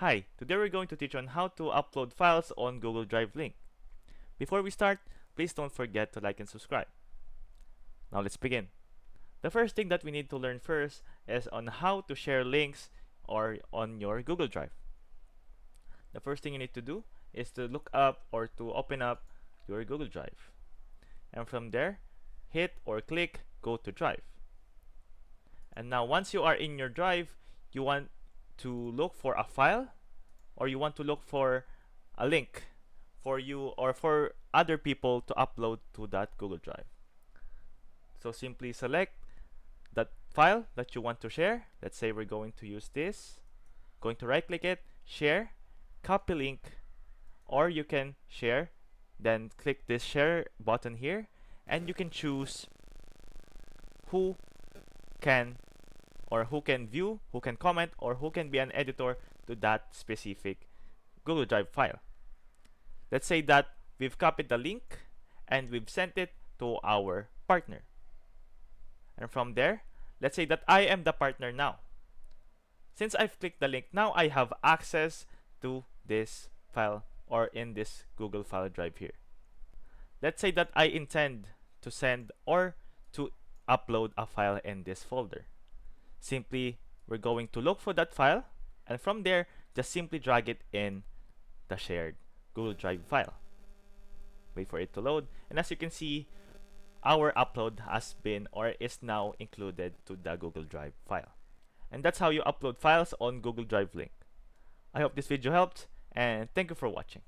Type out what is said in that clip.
Hi, today we're going to teach on how to upload files on Google Drive link. Before we start, please don't forget to like and subscribe. Now let's begin. The first thing that we need to learn first is on how to share links or on your Google Drive. The first thing you need to do is to look up or to open up your Google Drive. And from there, hit or click go to Drive. And now once you are in your Drive, you want to look for a file or you want to look for a link for you or for other people to upload to that Google Drive. So simply select that file that you want to share. Let's say we're going to use this. Going to right click it, share, copy link, or you can share, then click this share button here, and you can choose who can view, who can comment, or who can be an editor to that specific Google Drive file. Let's say that we've copied the link and we've sent it to our partner. And from there, let's say that I am the partner now. Since I've clicked the link, now I have access to this file or in this Google file drive here. Let's say that I intend to send or to upload a file in this folder. Simply, we're going to look for that file, and from there, just simply drag it in the shared Google Drive file. Wait for it to load, and as you can see, our upload has been or is now included to the Google Drive file. And that's how you upload files on Google Drive link. I hope this video helped, and thank you for watching.